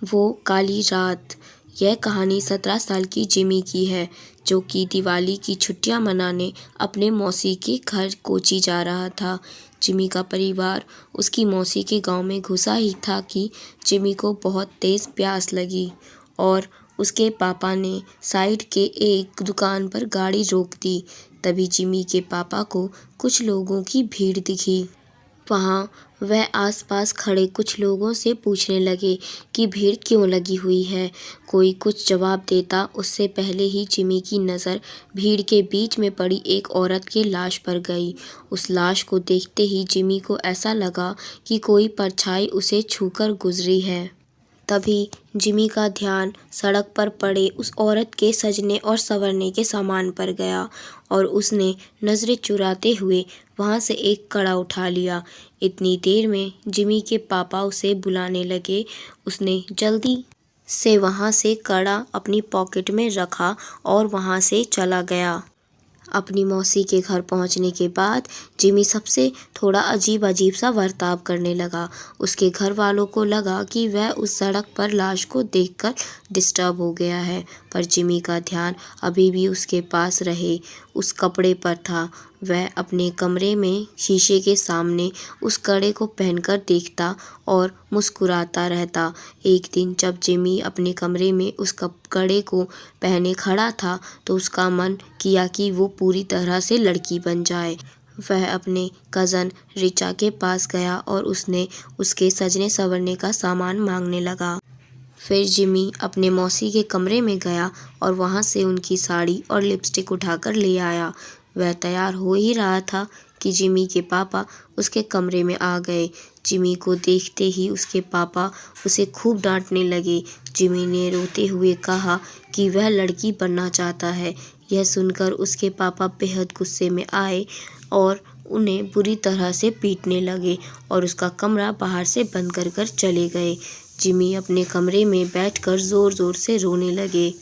वो काली रात। यह कहानी 17 साल की जिमी की है, जो कि दिवाली की छुट्टियां मनाने अपने मौसी के घर कोची जा रहा था। जिमी का परिवार उसकी मौसी के गांव में घुसा ही था कि जिमी को बहुत तेज प्यास लगी और उसके पापा ने साइड के एक दुकान पर गाड़ी रोक दी। तभी जिमी के पापा को कुछ लोगों की भीड़ दिखी। वहाँ वह आसपास खड़े कुछ लोगों से पूछने लगे कि भीड़ क्यों लगी हुई है। कोई कुछ जवाब देता उससे पहले ही जिमी की नज़र भीड़ के बीच में पड़ी एक औरत की लाश पर गई। उस लाश को देखते ही जिमी को ऐसा लगा कि कोई परछाई उसे छूकर गुजरी है। तभी जिमी का ध्यान सड़क पर पड़े उस औरत के सजने और संवरने के सामान पर गया और उसने नज़रें चुराते हुए वहाँ से एक कड़ा उठा लिया। इतनी देर में जिमी के पापा उसे बुलाने लगे। उसने जल्दी से वहाँ से कड़ा अपनी पॉकेट में रखा और वहाँ से चला गया। अपनी मौसी के घर पहुंचने के बाद जिमी सबसे थोड़ा अजीब अजीब सा बर्ताव करने लगा। उसके घर वालों को लगा कि वह उस सड़क पर लाश को देखकर डिस्टर्ब हो गया है, पर जिमी का ध्यान अभी भी उसके पास रहे उस कपड़े पर था। वह अपने कमरे में शीशे के सामने उस कड़े को पहनकर देखता और मुस्कुराता रहता। एक दिन जब जिमी अपने कमरे में उस कड़े को पहने खड़ा था तो उसका मन किया कि वो पूरी तरह से लड़की बन जाए। वह अपने कज़न रिचा के पास गया और उसने उसके सजने संवरने का सामान मांगने लगा। फिर जिमी अपने मौसी के कमरे में गया और वहाँ से उनकी साड़ी और लिपस्टिक उठाकर ले आया। वह तैयार हो ही रहा था कि जिमी के पापा उसके कमरे में आ गए। जिमी को देखते ही उसके पापा उसे खूब डांटने लगे। जिमी ने रोते हुए कहा कि वह लड़की बनना चाहता है। यह सुनकर उसके पापा बेहद गुस्से में आए और उन्हें बुरी तरह से पीटने लगे और उसका कमरा बाहर से बंद कर चले गए। जिमी अपने कमरे में बैठकर ज़ोर-ज़ोर से रोने लगे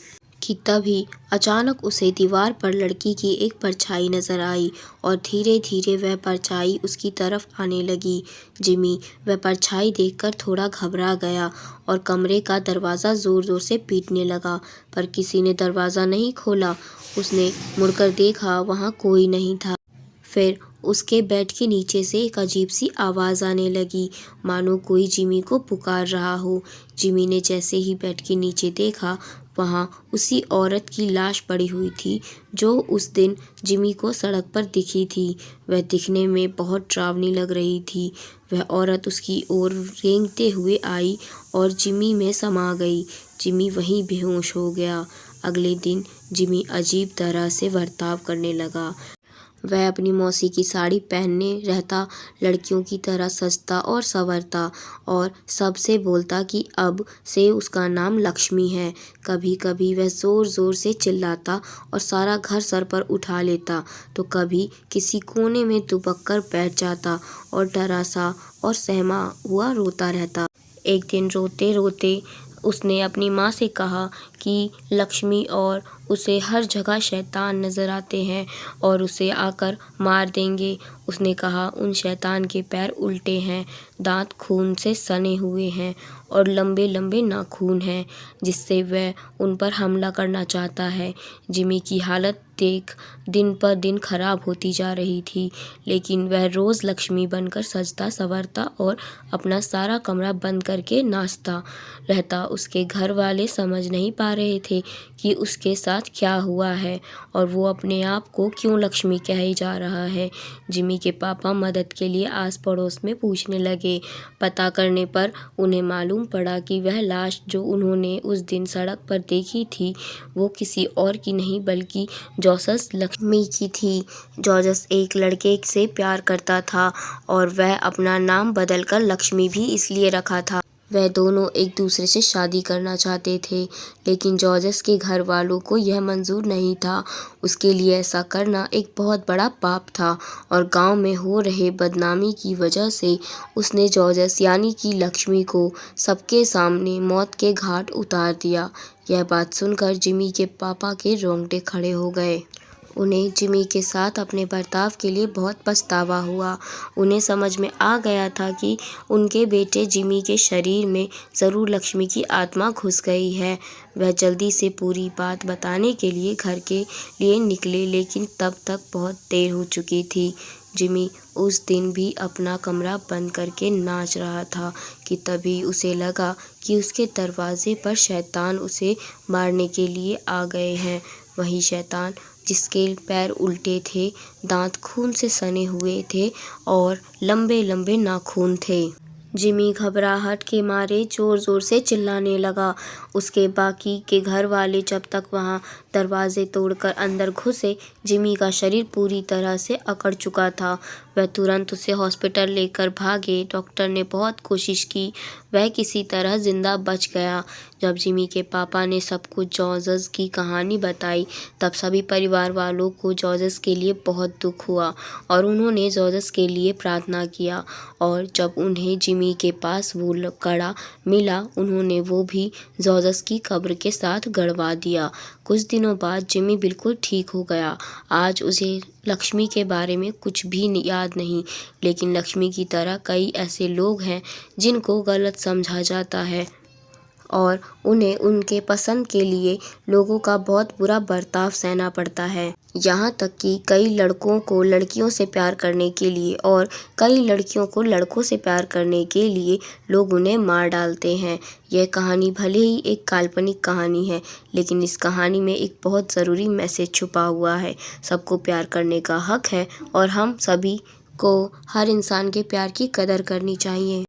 कि तभी अचानक उसे दीवार पर लड़की की एक परछाई नज़र आई और धीरे-धीरे वह परछाई उसकी तरफ आने लगी। जिमी वह परछाई देखकर थोड़ा घबरा गया और कमरे का दरवाज़ा ज़ोर-ज़ोर से पीटने लगा, पर किसी ने दरवाज़ा नहीं खोला। उसने मुड़कर देखा, वहाँ कोई नहीं था। फिर उसके बेड के नीचे से एक अजीब सी आवाज़ आने लगी, मानो कोई जिमी को पुकार रहा हो। जिमी ने जैसे ही बेड के नीचे देखा, वहाँ उसी औरत की लाश पड़ी हुई थी जो उस दिन जिमी को सड़क पर दिखी थी। वह दिखने में बहुत डरावनी लग रही थी। वह औरत उसकी ओर रेंगते हुए आई और जिमी में समा गई। जिमी वहीं बेहोश हो गया। अगले दिन जिमी अजीब तरह से बर्ताव करने लगा। वह अपनी मौसी की साड़ी पहनने रहता, लड़कियों की तरह सजता और संवरता और सबसे बोलता कि अब से उसका नाम लक्ष्मी है। कभी-कभी वह ज़ोर-ज़ोर से चिल्लाता और सारा घर सर पर उठा लेता, तो कभी किसी कोने में दुबक कर बैठ जाता और डरा सा और सहमा हुआ रोता रहता। एक दिन रोते-रोते उसने अपनी माँ से कहा कि लक्ष्मी और उसे हर जगह शैतान नज़र आते हैं और उसे आकर मार देंगे। उसने कहा उन शैतान के पैर उल्टे हैं, दांत खून से सने हुए हैं और लंबे-लंबे नाखून हैं, जिससे वह उन पर हमला करना चाहता है। जिमी की हालत देख दिन पर दिन खराब होती जा रही थी, लेकिन वह रोज़ लक्ष्मी बनकर सजता संवरता और अपना सारा कमरा बंद करके नाचता रहता। उसके घर वाले समझ नहीं पा रहे थे कि उसके साथ क्या हुआ है और वो अपने आप को क्यों लक्ष्मी कहे जा रहा है। जिमी के पापा मदद के लिए आस पड़ोस में पूछने लगे। पता करने पर उन्हें मालूम पड़ा कि वह लाश जो उन्होंने उस दिन सड़क पर देखी थी, वो किसी और की नहीं बल्कि जॉर्ज लक्ष्मी की थी। जॉर्ज एक लड़के से प्यार करता था और वह अपना नाम बदलकर लक्ष्मी भी इसलिए रखा था। वह दोनों एक दूसरे से शादी करना चाहते थे, लेकिन जॉर्ज के घर वालों को यह मंजूर नहीं था। उसके लिए ऐसा करना एक बहुत बड़ा पाप था और गांव में हो रहे बदनामी की वजह से उसने जॉर्ज यानी कि लक्ष्मी को सबके सामने मौत के घाट उतार दिया। यह बात सुनकर जिमी के पापा के रोंगटे खड़े हो गए। उन्हें जिमी के साथ अपने बर्ताव के लिए बहुत पछतावा हुआ। उन्हें समझ में आ गया था कि उनके बेटे जिमी के शरीर में ज़रूर लक्ष्मी की आत्मा घुस गई है। वह जल्दी से पूरी बात बताने के लिए घर के लिए निकले, लेकिन तब तक बहुत देर हो चुकी थी। जिमी उस दिन भी अपना कमरा बंद करके नाच रहा था कि तभी उसे लगा कि उसके दरवाजे पर शैतान उसे मारने के लिए आ गए हैं। वही शैतान जिसके पैर उल्टे थे, दांत खून से सने हुए थे और लंबे लंबे नाखून थे। जिमी घबराहट के मारे ज़ोर ज़ोर से चिल्लाने लगा। उसके बाकी के घर वाले जब तक वहां दरवाजे तोड़कर अंदर घुसे, जिमी का शरीर पूरी तरह से अकड़ चुका था। वह तुरंत उसे हॉस्पिटल लेकर भागे। डॉक्टर ने बहुत कोशिश की, वह किसी तरह जिंदा बच गया। जब जिमी के पापा ने सब कुछ जॉर्ज की कहानी बताई, तब सभी परिवार वालों को जॉर्ज के लिए बहुत दुख हुआ और उन्होंने जॉर्ज के लिए प्रार्थना किया। और जब उन्हें जिमी के पास वो कड़ा मिला, उन्होंने वो भी जॉर्ज की कब्र के साथ गड़वा दिया। कुछ दिनों बाद जिमी बिल्कुल ठीक हो गया। आज उसे लक्ष्मी के बारे में कुछ भी याद नहीं, लेकिन लक्ष्मी की तरह कई ऐसे लोग हैं जिनको गलत समझा जाता है और उन्हें उनके पसंद के लिए लोगों का बहुत बुरा बर्ताव सहना पड़ता है। यहाँ तक कि कई लड़कों को लड़कियों से प्यार करने के लिए और कई लड़कियों को लड़कों से प्यार करने के लिए लोग उन्हें मार डालते हैं। यह कहानी भले ही एक काल्पनिक कहानी है, लेकिन इस कहानी में एक बहुत ज़रूरी मैसेज छुपा हुआ है। सबको प्यार करने का हक है और हम सभी को हर इंसान के प्यार की कदर करनी चाहिए।